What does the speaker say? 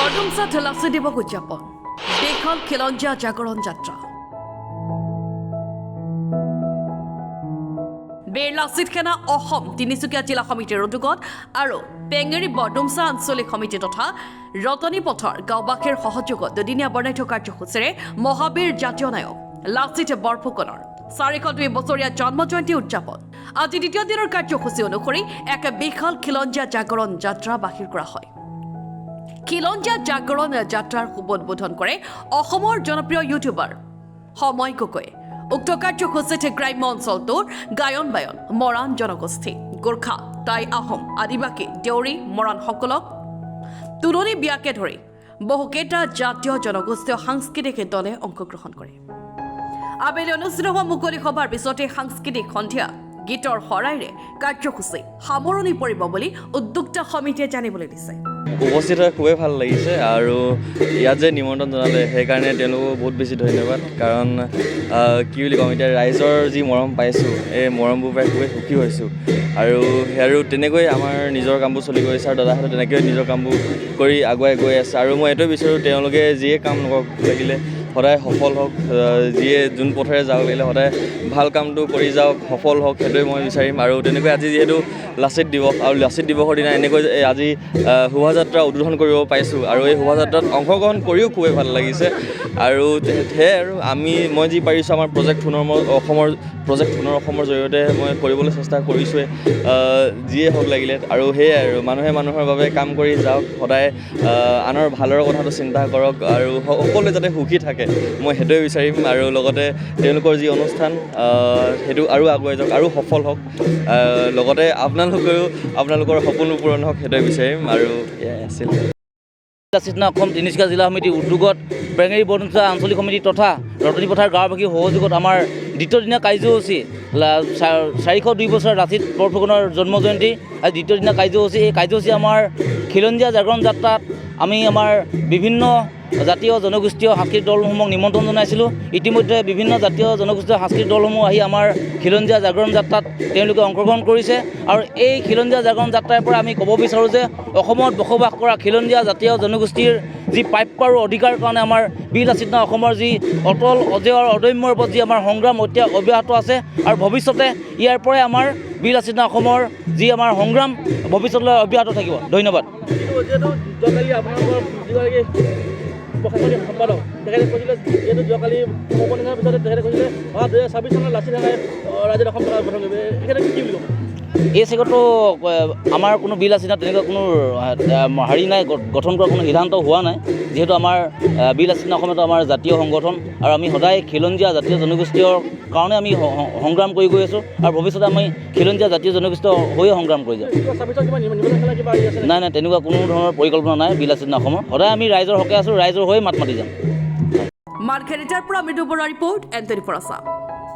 বৰডুমচাত লাচিত দিৱস উদযাপন দেশখন খিলঞ্জীয়া জাগৰণ যাত্ৰা বীৰ লাচিত সেনা অসম তিনিচুকীয়া জিলা সমিতিৰ উদ্যোগত আৰু পেঙেৰী বৰডুমচা আঞ্চলিক সমিতি তথা ৰতনী পথৰ গাঁওবাসীৰ সহযোগত দুদিনীয়া বৰ্ণাঢ্য কাৰ্যসূচীৰে মহাবীৰ জাতীয় নায়ক লাচিত বৰফুকনৰ 402 বছৰীয়া জন্ম জয়ন্তী উদযাপন আজি দ্বিতীয় দিনৰ কাৰ্যসূচী অনুসৰি এক বিশাল খিলঞ্জীয়া জাগৰণ যাত্ৰা বাহিৰ কৰা হয় খিলঞ্জীয়া জাগৰণ যাত্ৰাৰ শুভ উদ্বোধন কৰে অসমৰ জনপ্ৰিয় ইউটিউবাৰ সময় গগৈয়ে উক্ত কাৰ্যসূচীত গ্ৰাম্য অঞ্চলটোৰ গায়ন বায়ন মৰাণ জনগোষ্ঠী গোৰ্খা টাই আহোম আদিবাসী দেউৰী মৰাণসকলক তুলনি বিয়াকে ধৰি বহুকেইটা জাতীয় জনগোষ্ঠীয় সাংস্কৃতিক দলে অংশগ্ৰহণ কৰে আবেলি অনুষ্ঠিত হোৱা মুকলি সভাৰ পিছতে সাংস্কৃতিক সন্ধিয়া গীতৰ শৰাইৰে কাৰ্যসূচী সামৰণি পৰিব বুলি উদ্যোক্তা সমিতিয়ে জানিবলৈ দিছে উপস্থিত হৈ খুবেই ভাল লাগিছে আৰু ইয়াত যে নিমন্ত্ৰণ জনালে সেইকাৰণে তেওঁলোকক বহুত বেছি ধন্যবাদ কাৰণ কি বুলি ক'ম এতিয়া ৰাইজৰ যি মৰম পাইছোঁ এই মৰমবোৰ পাই খুবেই সুখী হৈছোঁ আৰু তেনেকৈ আমাৰ নিজৰ কামবোৰ চলি গৈ আছে আৰু দাদাহঁতে তেনেকৈ নিজৰ কামবোৰ কৰি আগুৱাই গৈ আছে আৰু মই এইটোৱে বিচাৰোঁ তেওঁলোকে যিয়ে কাম নকৰক লাগিলে সদায় সফল হওক যিয়ে যোন পথেৰে যাওক লাগিলে সদায় ভাল কামটো কৰি যাওক সফল হওক সেইটোৱে মই বিচাৰিম আৰু তেনেকৈ আজি যিহেতু লাচিত দিৱস আৰু লাচিত দিৱসৰ দিনা এনেকৈ আজি শোভাযাত্ৰা উদ্বোধন কৰিব পাৰিছোঁ আৰু এই শোভাযাত্ৰাত অংশগ্ৰহণ কৰিও খুবেই ভাল লাগিছে আৰু সেয়াই আৰু মই যি পাৰিছোঁ আমাৰ প্ৰজেক্ট সোণৰ অসমৰ জৰিয়তে মই কৰিবলৈ চেষ্টা কৰিছোঁৱে যিয়ে হওক লাগিলে আৰু সেয়াই আৰু মানুহে মানুহৰ বাবে কাম কৰি যাওক সদায় আনৰ ভালৰ কথাটো চিন্তা কৰক আৰু সকলোৱে যাতে সুখী থাকে মই সেইটোৱে বিচাৰিম আৰু লগতে তেওঁলোকৰ যি অনুষ্ঠান সেইটো আৰু আগুৱাই যাওক আৰু সফল হওক লগতে আপোনালোকৰ সপোন পূৰণ হওক সেইটোৱে বিচাৰিম আৰু এয়াই আছিল লাচিত সেনা অসম তিনিচুকীয়া জিলা সমিতিৰ উদ্যোগত পেঙেৰী বৰডুমচা আঞ্চলিক সমিতি তথা ৰতনী পথাৰ গাঁওবাসীৰ সহযোগত আমাৰ দ্বিতীয় দিনীয়া কাৰ্যসূচী 402 বছৰ লাচিত বৰফুকনৰ জন্ম জয়ন্তী আৰু দ্বিতীয় দিনীয়া কাৰ্যসূচী এই কাৰ্যসূচী আমাৰ খিলঞ্জীয়া জাগৰণ যাত্ৰাত আমি আমাৰ বিভিন্ন জাতীয় জনগোষ্ঠীয় সাংস্কৃতিক দলসমূহক নিমন্ত্ৰণ জনাইছিলোঁ ইতিমধ্যে বিভিন্ন জাতীয় জনগোষ্ঠীয় সাংস্কৃতিক দলসমূহ আহি আমাৰ খিলঞ্জীয়া জাগৰণ যাত্ৰাত তেওঁলোকে অংশগ্ৰহণ কৰিছে আৰু এই খিলঞ্জীয়া জাগৰণ যাত্ৰাৰ পৰা আমি ক'ব বিচাৰোঁ যে অসমত বসবাস কৰা খিলঞ্জীয়া জাতীয় জনগোষ্ঠীৰ যি প্ৰাপ্য আৰু অধিকাৰ কাৰণে আমাৰ বীৰ লাচিত সেনা অসমৰ যি অটল অজেয় আৰু অদম্যৰ ওপৰত যি আমাৰ সংগ্ৰাম এতিয়া অব্যাহত আছে আৰু ভৱিষ্যতে ইয়াৰ পৰাই আমাৰ বীৰ লাচিত সেনা অসমৰ যি আমাৰ সংগ্ৰাম ভৱিষ্যতলৈ অব্যাহত থাকিব ধন্যবাদ প্ৰশাসনিক সম্পাদক তেখেতে কৈছিলে যিহেতু যোৱাকালি উপনিধানৰ পিছতে তেখেতে কৈছিলে 2026 চনত লাচিত সেনাই ৰাজ্যত অসম চৰকাৰ গঠন কৰিব এইক্ষেত্ৰত কি বুলি ক'ব এই চেগতো আমাৰ কোনো বিল আছে না তেনেকুৱা কোনো হেৰি নাই গঠন কৰা কোনো সিদ্ধান্ত হোৱা নাই যিহেতু আমাৰ বিল আছে অসমতো আমাৰ জাতীয় সংগঠন আৰু আমি সদায় খিলঞ্জীয়া জাতীয় জনগোষ্ঠীৰ কাৰণে আমি সংগ্ৰাম কৰি গৈ আছোঁ আৰু ভৱিষ্যতে আমি খিলঞ্জীয়া জাতীয় জনগোষ্ঠী হৈয়ে সংগ্ৰাম কৰি যাম নাই তেনেকুৱা কোনো ধৰণৰ পৰিকল্পনা নাই বিল আছে অসমৰ সদায় আমি ৰাইজৰ হকে আছোঁ ৰাইজৰ হৈ মাত মাতি যাম মাৰ্ঘেৰিটাৰ পৰা মৃদু বৰুৱা ৰিপৰ্ট এণ্টনি ফৰাছা